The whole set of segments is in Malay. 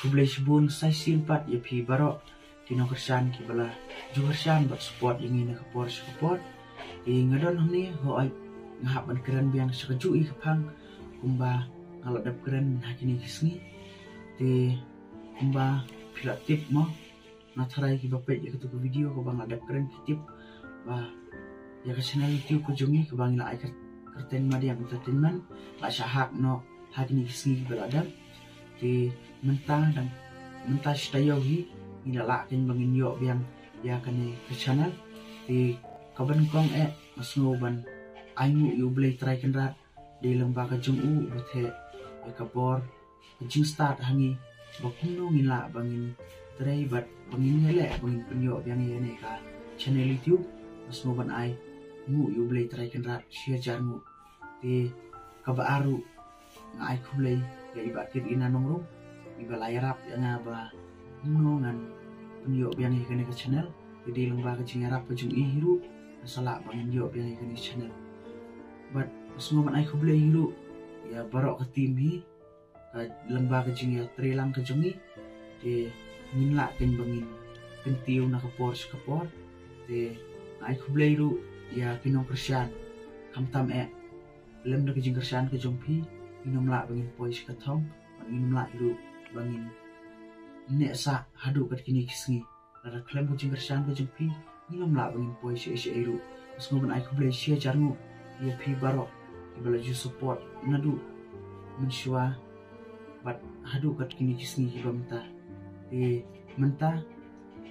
kublai sibun sai simpat ya pi barok tino kersan ki bala ju kersan buat support ingin nak support ngadon ni ho ai ngahap ban keren biang sekeju i kapang kumba kalau dap keren hakini kisni te kumba pilot tip mo na tharai ki bapet ya ketu video ko bang dap keren tip ba ya ke channel YouTube ko jungi ko bang ila ai kerten madiam entertainment la syahak no hakini kisni berada di mentah dan mentah stayogi ila la ken bangin yo biang ya kane ke channel di kaban kong masnoban aingu yu blay try kendrat di lembaga jungu bethe ya kabor jing start hangi bakuno ngila bangin try bat bangin hele bangin penyo biang ya ne ka channel YouTube masnoban ai ngu yu blay try kendrat share jarmu di kabaru ngai kublay ya ibakir ina nongro iba layarap ya ngaba nongan penyo biang ya kane ke channel di lembaga jingarap pejung ihiru salah bangin yo biang ya kane channel but semua man ai kublay hiru ya barok ke tim hi lembaga jing ya trelang ke jungi de minla ken bangin kentiu na kapor de ai kublay hiru ya kinong kersian kamtam lem na ke jing kersian ke jongpi inom la bangin pois ke thong bangin la hiru bangin ne sa hadu kat kini kisngi lara klem ke jing kersian ke jongpi inom la bangin pois e hiru semua man ai kublay sia jarmu ya pi barok ibala ju support nadu mensyua bat hadu kat kini kisni iba mentah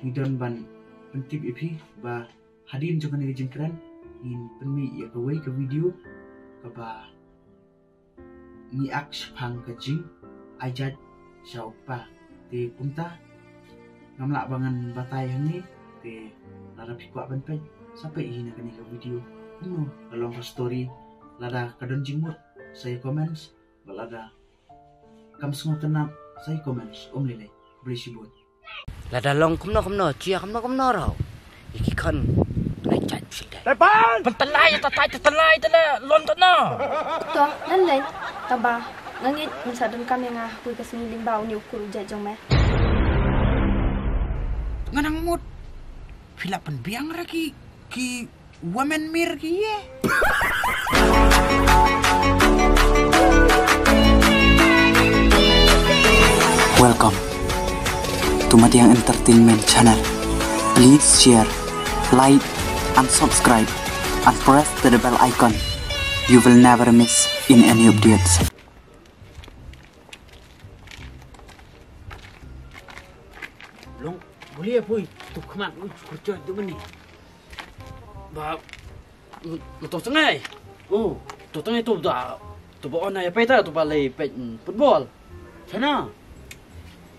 hidon ban pentip ipi ba hadin jo kane jengkran in penmi ya kawai ke video ka ba ni aks phang ka jing ajat siapa te punta ngamla bangan batai hani te lara pikwa ban pen sampai ini kane ke video kalau story lada kadon jingmut saya comments balada kam semua tenang saya comments lele beli sibut lada long kumno chia kumno rau iki kan ai chat sih deh Tepan pentelai tetelai lon tano tuang nan lai taba ngangit misadon kami ngah kui kesini limbau ni ukur jajong me nganang mut pila penbiang lagi ki women mir ki ye Welcome to Madiang Entertainment channel. Please share, like, and subscribe, and press the bell icon. You will never miss in any updates. Long boleh pui tu kemat kerja tu ni ba to tengah oh to tengah tu dah tu bawa na ya peta tu balai pet football sana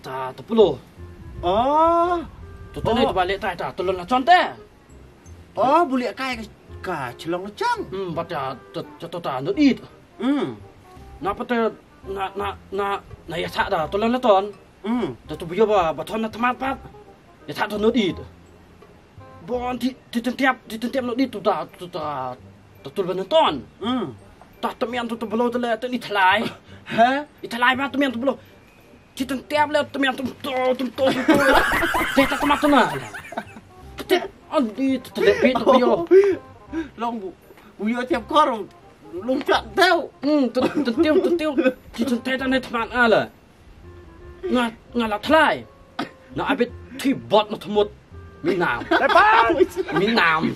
ta tu puluh oh tu tengah tu balai ta tolong lah contoh oh boleh kai ka celong lecang baca tu ta nut it na peta na ya tak dah tolong lah ton tu biar ba ton na temat pat ya tak tu nut it bon di tiap nut it tu ta tu benton tak temian tu belau tu le tu ni thalai ha ithalai ma temian tu belau ci tiap le temian tu dia tak temat tu na ketik on di terlebih tu yo long buyo tiap kor long cak tau tu ci tak ni temat ala ngala thalai na abit thi bot na thmut minam Tepan minam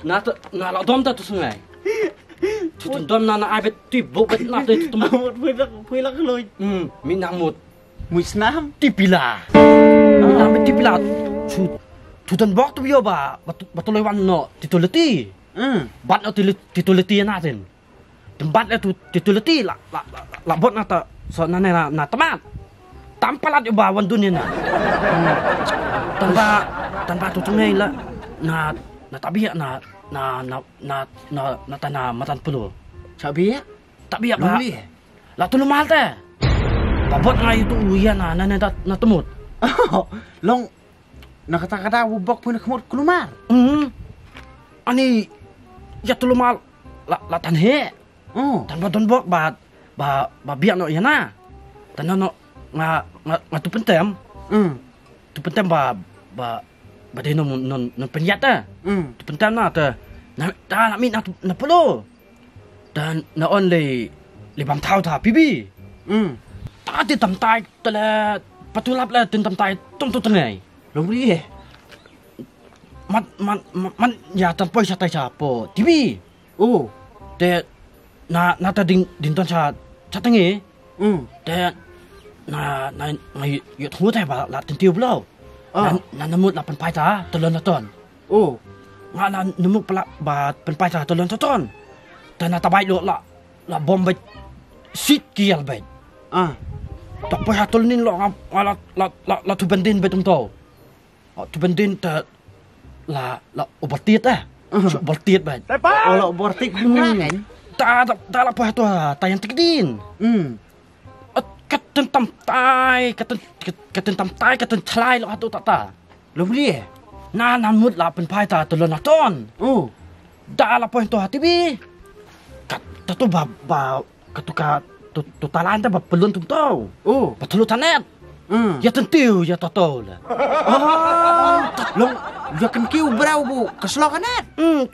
na la dom ta tu sungai tu dom na abit ti bo bet na tu tu mut pui lak loi minam mut mui snam ti pila minam ti pila tu dan bok tu yo ba batuloi wan no ti tu leti bat no ti tu leti na tin tempat le tu ti tu leti la bot na ta so na na temat tampalat yo ba wan dunia na tanpa tu tungai la na tabiak na tanah matan puluh Sabi tabiak ba la tu lumal te babot ngai tu uya na temut long nakata-kata wubok pun kemut kelumar ani ya tu lumal la tanhe tanpa tonbok ba biak no yana tanah no nga tu pentem. Tu pentem ba de non penyat dah. Tu pentem na ta na mi na perlu. Dan na on le bam thau tha pibi. Ta ti tam tai ta la patulap la tin tam tai tum tu tengai. Long beli Man ya tan poi sa tai sa po tibi. Te na ta din ton sa tengai. Te na yut hu tai ba la tin tiu blau. Na namut la pen pai ta telon la ton. Nga na namut pala ba pen pai ta telon ton. Ta na tabai lo la bom ba sit kial ba. Tak payah tolnin lo la tu bandin betum to. Tu bandin ta la obat tiet obat tiet ba. Kalau bortik kan? Ta la payah tu tayan tikdin. Katan tam tai katan chlai lo atu ta. Long beli Na mut la pen pai ta tolon na ton. Da la payah tu hati bi. Kat tu ba katuka tu talan ta ba pelun tum to. Patulu tanet. Ya tentiu ya toto la. Long yakin kiu berau bu keselokanat.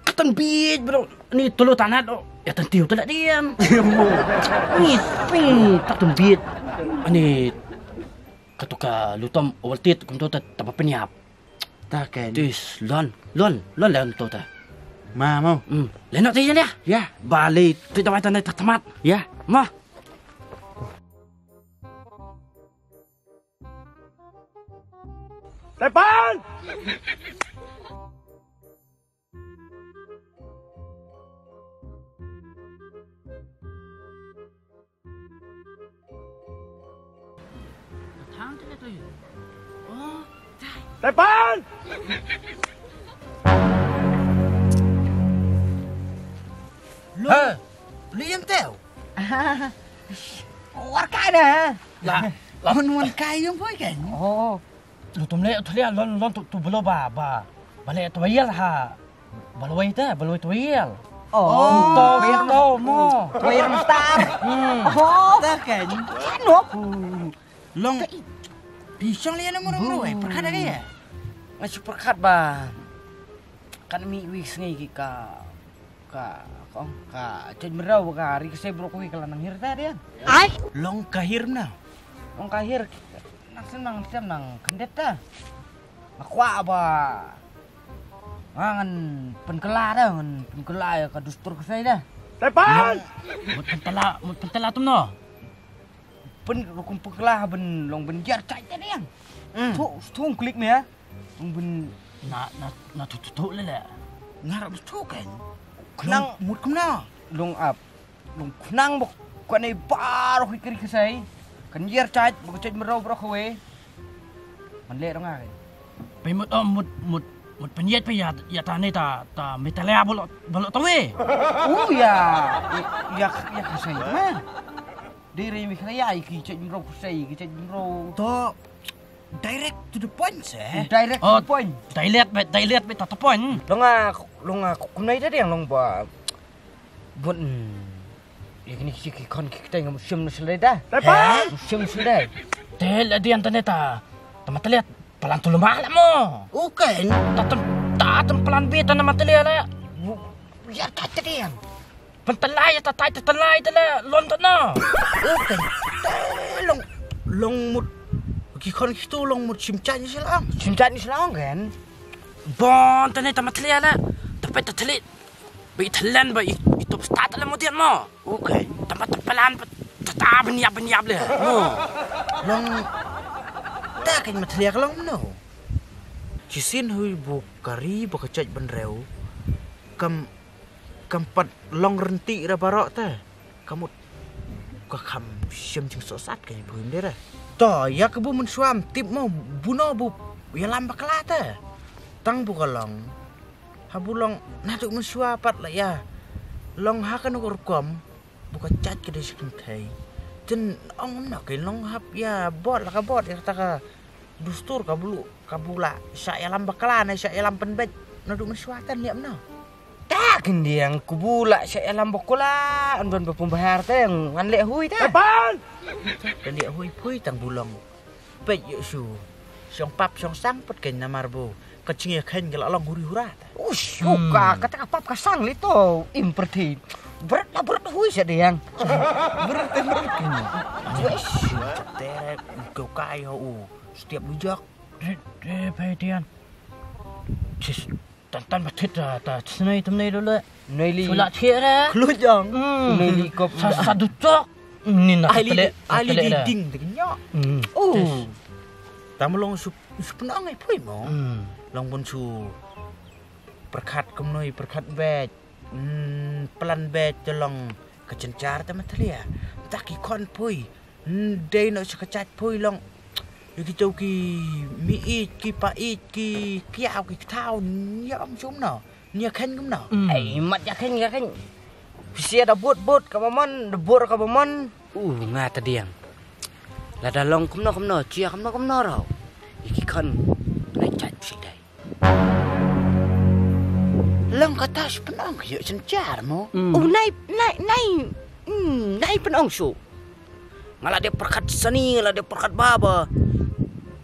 Katan bit bro. Ni tulu tanet ya tentiu tu la diam. Ni tak tumbit. Ani katuka lutom waltit kum to ta penyap. Tak kan? Tis lon len to ta. Mau. Lenok ti ya. Ya. Balik tu ta tanai tak tamat. Ya. Mah. Depan! Depan! Liam teu. War kai dah. Lawan kai yang pun kan? Lu tum le lon tu belo ba le tu yel ha. Baloi tu yel. To mo. Tuir star. Tak kan? Nuop. Long pisang lian murung perkada kaya. Masih perkat ba. Kan mi wis ngi ka cen merau ka ri se bro ko kala nang hir ta dia. Ai? Long kahir na. Long kahir nak senang nang kendet ta. Makwa ba. Ngan penkela dah, penkela ya ka dustur ke saya dah. Depan! Mut pentala tum no. Pen rukun penkela ben long ben jar cai ta dia. Tu klik ni ya. Long ben na tu le. Ngarap tu kan? Kenang mut kemna? long kenang bok ko ni baru kiri ke saya. Kan jar cai bok cai merau bro kowe. Man le dong ai. Pe mut penyet pe ya ta ni ta metalea bolok tawe. Ya ke saya mah. Diri mi kaya ki cai merau ke saya, ki cai merau. To direct to the point seh. Direct to the point. Dailet be ta point. Long kum nai dia long ba. Bun. Ya kini ki kon ki tai ngam sim selai dah. Depan! Sim selai. Tel di antena ta mataliat pelan tu lemah lah mo. Kan? Tatem pelan beta na mataliat la. Ya kata dia. Pentelai ta telai ta la lon ta no. Kan? Long mut ki kon kitu long mut simcan silang. Simcat ni selang kan. Bon ta ni ta mataliat la. Tapi ta telit. Bi telan ba itu start la mo dia mo. Kan? Tempat pelan ta benyap le. Long tak kan matliak long no. Cisin hui bu kari bu kecaj benreu. Kampat long renti ra barok ta. Kamu ka kham sim jing sosat kan bu ndera. To ya ke bu men suam tip mo buno bu ya lamba kelata. Tang bu kalong. Ha bu long naduk men suapat la ya. Long ha kan urkom bu kecaj ke desikin kai. Jen ong nak ke long hap ya bot lah ka bot ya kata dustur kabula sa yalam bakalan sa yalam penbet naduk meswatan liam no. Tak dia yang kubula sa yalam bakula an ban pembahar ta yang an le hui ta. Depan! Dan dia hui tang bulong. Pe yu su. Song pap song sang pat ken namarbo. Kecing khen ke long huri hurat. Ush, kata apa kasang lito imperti. Berat hui sedang. Berat. Yes, terek kau kai ho. Setiap lujak. Pedian. Cis tan batit ta snai tumnai dole. Neli. Sulat thira. Kelujang. Neli kop Sadu cok. Ni nak Ali ding tegnya. Oh. Tamu long su penang ai pui mo. Long pun su perkat kemnoi perkat bed. Pelan bed tolong kecencar ta matlia. Taki kon pui. Dei no sekacat pui long. Yo ki ki mi it ki pa it ki kiao ki thao nyom sum no. Nia khen kum no. Ai mat ya khen ya khen. Sia da bot ka mamon, da bot ka mamon. Nga tadiang. La da long kum no chia kum no rau. Iki kon nai chat si dai. Long kata penong yo cencar mo. Nai penong su. Ngala dia perkat seni, ngala dia perkat baba.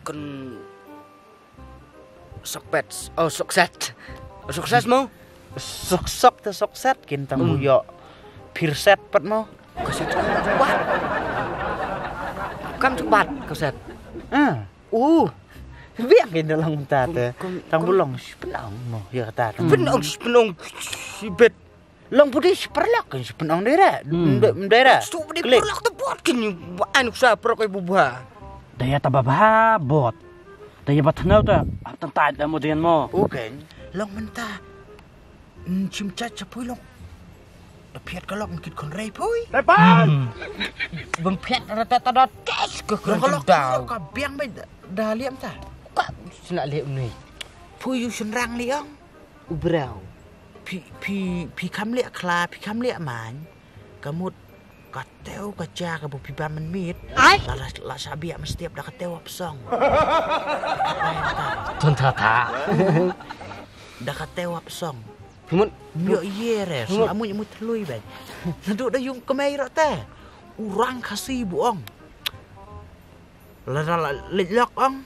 Kan sukses mo. Sukses kin tang yo. Pirset pat mo. Kaset. Wah. Kam cepat kaset. Biang kin dalang tate. Tang bulong penong mo ya kata. Penong sibet. Long putih perlak kan penong dera. Dera. Stop di perlak tu bot kin anu sa perok ibu bah. Daya tababa bot. Daya batnau ta tantai da modern mo. Okay. Long menta. Chimcha chapui long. Da piat kalok kit kon rei pui. Depan! Bang piat rata tes ke Long dau. ka biang bai da liam ta. Kak sina liam ni. Pui yu senrang liang. Ubrau. Pi kam lia kla, pi kam lia man. Kamut kateu kaca ka bu pi baman mit. La sabi am setiap da kateu apsong. Tun ta. Da kateu apsong. Mun Myo yere, selamu nyamu telui bai. Naduk da yung kemai ro ta. Urang kasih buong. La lok ong.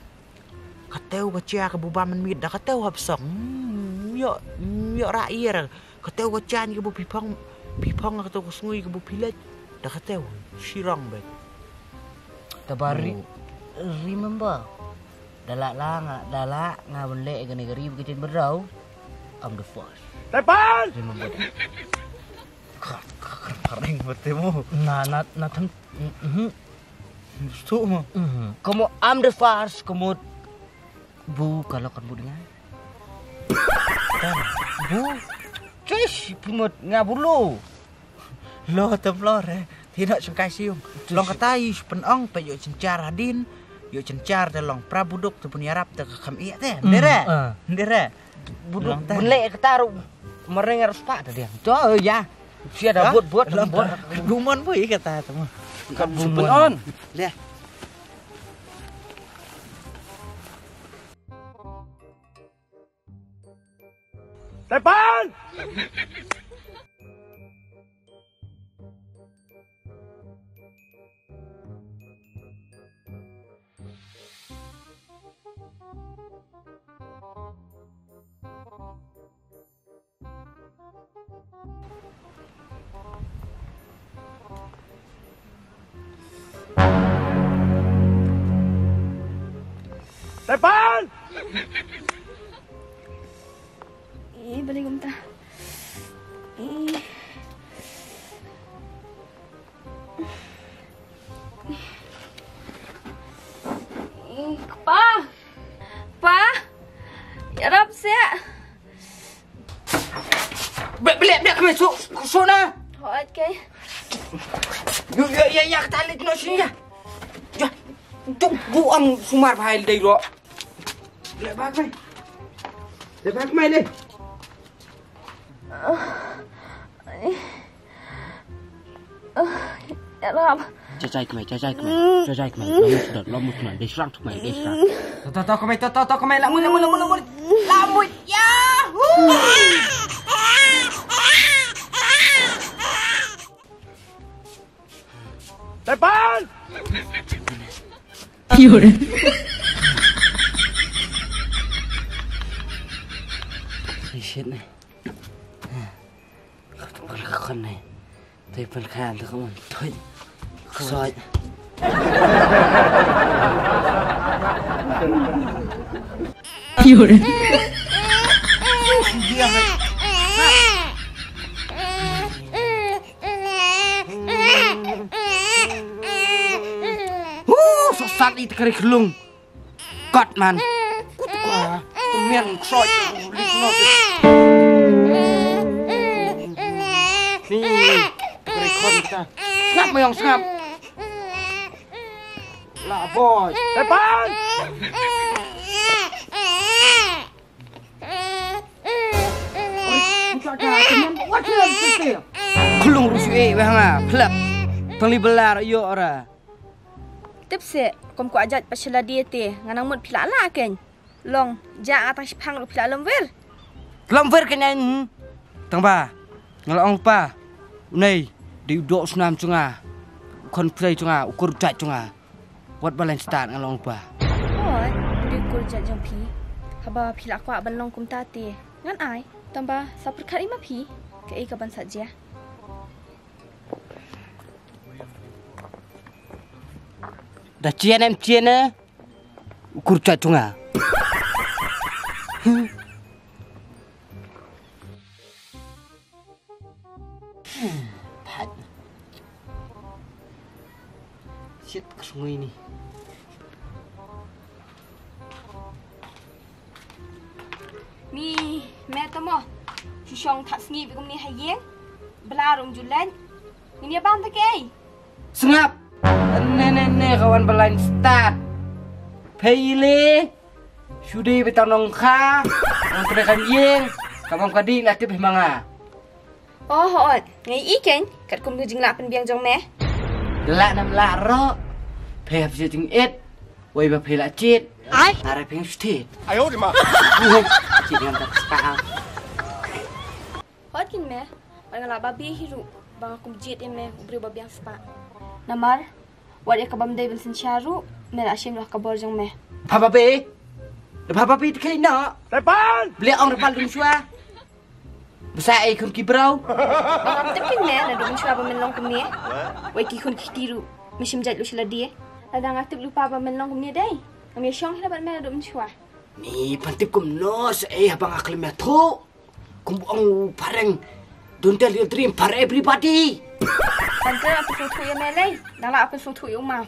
Kateu kaca ka bu baman mit da kateu apsong. Myo ra yer. Kateu kaca ni ka bu pipong kateu kusngui ka bu pilet. Da kateu sirang bai. tabari remember dala nga bonle gani gari bikin berau I'm the first. Depan! Remember that. Kering bertemu. Na tham Su mo. Kamu I'm the first, kamu bu kalau kan bu dengar. Bu, Cish, pimot nga bulu. Lo templor tidak sengkai siung. Long katai penong pe yo cencar hadin. Yo cencar te long prabuduk te punya rap te kam iya te. Ndere. Buduk benle ketaru. Mereng harus pak tadi. Tuh ya. Sia ada buat. Gumon bu kata temu. kan on. Leh. Depan! Depan! Balik kumta. Pa! Yarap siya. Belek kami sona. Hoat kay. Ya talit no siya. Ya. Tuk buang sumar bahil day ro. Lebak mai le. Yarap. Cacai kemai. Lo mut kemai. Desrang kemai. Toto kami lamut. Lamut ya. Depan! Shit này. Con này. Tôi phân khan tôi không thôi. Rồi. Sat đi kari kelung. Kot man. Wah, temen soi liknot. Nih, kari kon kita. Ngap mo yang ngap. Lah boy. Depan! Kelung rusui weh nga, pelap. Tengli belar yo ora. Tip se, kom ku ajat pasala dia te, nganang mut pila la ken. Long, ja atang sipang lu pila lomver. Lomver kenen. Tang ba. Ngalong pa. Nei, di dok senam cunga. Kon play cunga, ukur jat cunga. Wat balance start ngalong pa. Oh, di ukur jat jang pi. Haba pila kwa balong kum tate. Ngan ai, tamba saperkat ima pi. Ke ai kaban saja. Dah cian em cian eh. Ukur jat cunga. Shit, kesungai ni. Mi, mẹ tamo. Susong tak sengi bikum ni hayeng. Belarung julan. Ini abang tak ai. Sengap. Nene kawan belain start. Pele. Sudi betang nongka. Nong kedekan yeng. Kamang kadi lah tip manga. Oh, hot. Ngai iken. Kat kum tu jingla pen biang jong me. Lak nam lak ro. Peh apa ting et. Wei ba peh lak cit. Ai. Tarai peng stit. 哎呦我的妈！ Cit ngam tak sekal. Hot kin me. Bang babi hiru. Bang aku jit me beri babi yang spa. Namar. Wat ya kabam day bensin syaru. Mela asyim lah kabar jong me. Papa be. Papa be tekali nak. Depan! Beli orang depan dum sua. Besar ai kun kibrau. Bang tip kin me na dum chua ba men long kum ni. Wai ki kun kitiru. Mishim jat lu shla dia. Ada ngatip lupa ba men long kum ni dai. Kami syong lah ba men dum chua. Ni pantip kum nos abang aklim ya tu. Kum buang pareng. Don't tell your dream for everybody. Tante apa suatu yang melai. Dah lah apa suatu yang mau.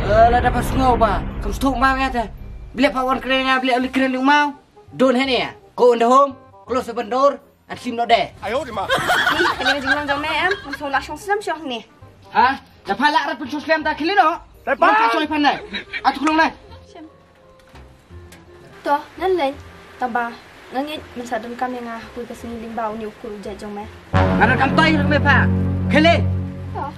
Lah dapat sengau ba. Kamu stuk mau ya ta. Beli pawan keren beli oli keren lu mau. Don't hen ya. Go in the home. Close the door. And sim not there. 哎呦我的妈！ Ni, kena jinglang jong me am. Masuk lah syong selam syong ni. Ha? Dapat lak rapun soslam tak kili no? Depan! Mana kacau pandai? Atu kulung lai. Toh, nan lain. Tabah. Ngangit mensadun kami ngah kui kesini limbau ni ukur ujat jong me. Ada kam toy rung me pa. Kili. Toh.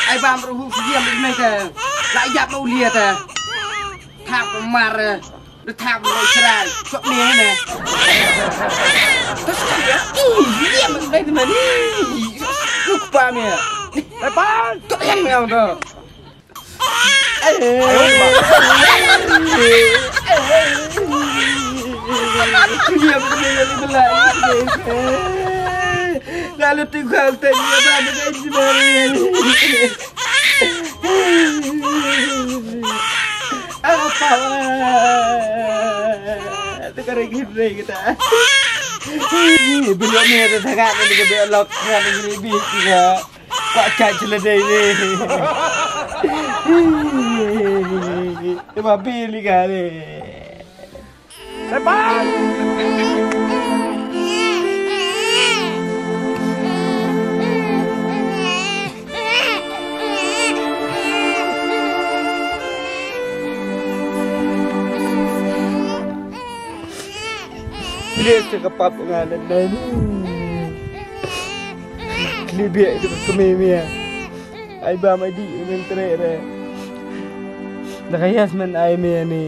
Ai bam rohu diam di mana la yap mau lihat thap mar thap loi cerai cok ni ne terus dia diam di mana ni lupa ni Depan! cok yang yang tu diam di mana belai lalu tinggal tanya apa gaji baru apa sekarang gini kita belum ni ada sangat ni kita belok kan ini bisa kok caci ledai ni apa pilih kali Depan! Dia cakap apa dengan Libya itu kemimia. Ai ba mai di men tre. Nakayas man ai me ni.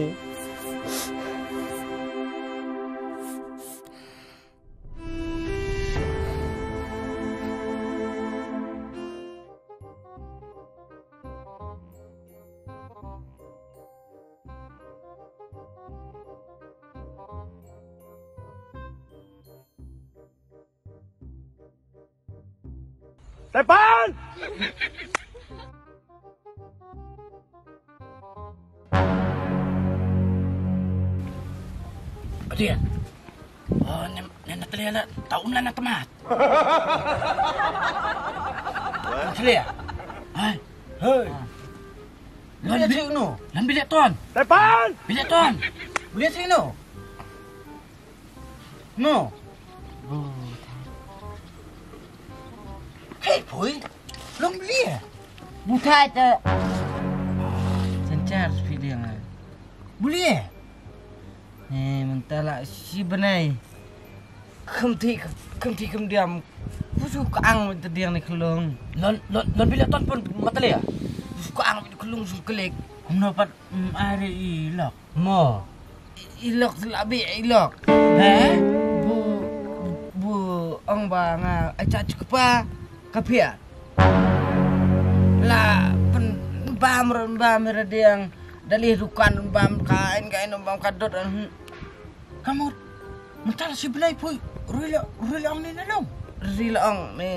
Depan! Dia. Oh, Natalia lah. Tahu lah nak temat. Natalia. Hai. Hei. Bilik sini no. Lan bilik tuan. Depan! Bilik tuan. Bilik sini no. No. Hei, boy. Long bilik. Buta tu. Sencar video ni. Boleh? Mentala si benai. Kem diam. Busuk ang terdiang ni kelung. Lan bilik tuan pun Natalia. Busuk ang kelung sukelek. Mendapat air ilok. Mo. Ilok selabi ilok. Bu ang bang acak cukupa kapia. La bam diang dalih dukan bam kain bam kadot. Kamu mental si belai pui. Rulang ni nalong. Rilang ni.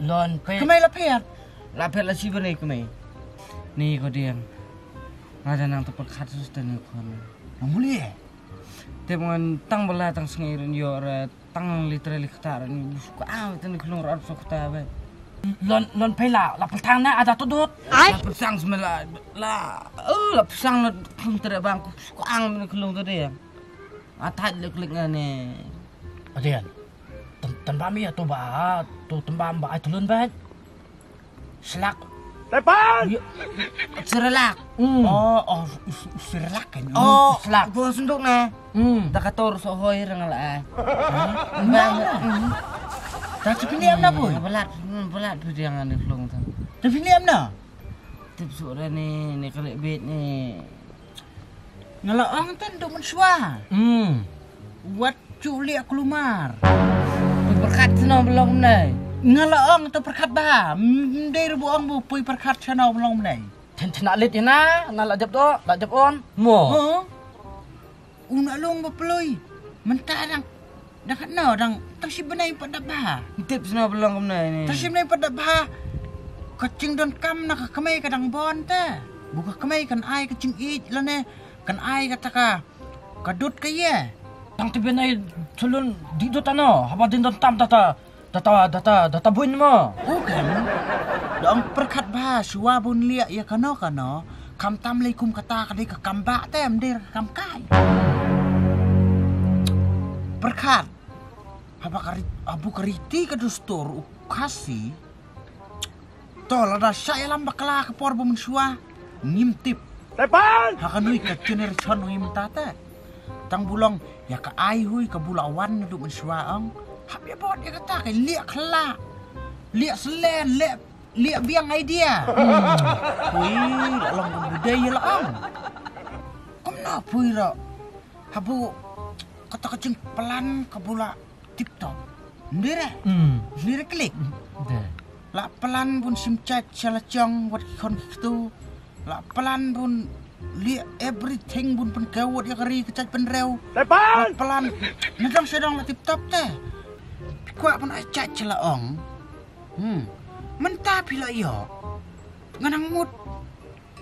Lon pe. Kemai lapet. Lapet la si benai kemai. Ni ko diang. Ngaja nang tepat khasus dan kon. Boleh? Teman tang bala tang sengirin yo tang literally kata ni suka tan kelung rat sokta ba. Lon pela la petang na ada tudut. La pesang semela la pesang na kum tere bang suka ang kelung tu dia. Atat lek ngane. Adian. Tan ba mi tu ba tu tembam ba tulun ba. Selak. Depan! Serelak. Oh, serelak kan? Oh, selak. Gua sunduk na. Da kator so hoy rang la. Bang. Tak pilih amna boy. Belat tu dia ngane kelung tu. Tak pilih amna. Tip suara ni kelek bet ni. Ngalaang tan do mensua. Buat culi aku lumar. Berkat seno belum nai. Ngalaang tu perkat bah. Dari buang bu pui perkat channel belum nai. Nak lit ina, nak lajap tu, lajap on. Mo. Una long baploy. Mentarang. Dah kena dang tasi benai pada bah. Tip seno belum nai ni. Tasi benai pada bah. Kacing don kam nak kemai kadang bon ta. Buka kemai kan ai kacing ij lah ne. Kan ai kata ka. Kadut ke ye. Tang tibe nai tulun di do tano, haba din don tam data buin mo. Bukan. Dong perkat bah suwa bun liak ya kano kam tam leikum kata kadai ka kamba tem der kam kai. Perkat. Abu kariti ka dustor ukasi. Tol ada saya lamba kala ke por bum suwa ngimtip. Depan! Hakanui ka generation ngimtata. Tang bulong ya ka ai hui ka bulawan du mensuaang. Habis buat dia kata ke liak kelak. Liak selen, liak biang idea. Wih, long budaya lah ang. Kenapa ira? Habu kata kacing pelan ke bula TikTok. Ndire? Ndire klik. La pelan pun simcat salacang buat kon tu. La pelan pun lihat everything pun gawat ya kari kecat penrew. Depan! Pelan. Nadang sedang la TikTok teh. Kuat pun acak celaong. Mentah pila iyo. Nganang mut.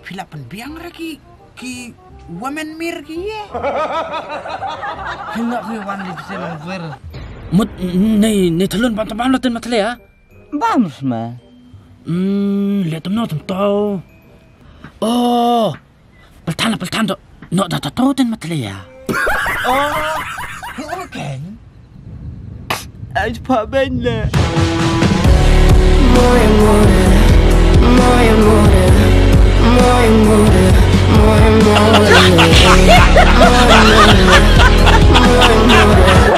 Pila penbiang lagi ki women mir ki ye. Hendak ke wan di sen ver. Mut ni tulun pam latin Natalia. Bam semua. Lihat tem tau. Oh. Peltan tu. Nak data tahu ten Natalia. Oh. Hurricane. Aj pak ben lah. More and more, more and more, more and more, more and more, more and more, more and more.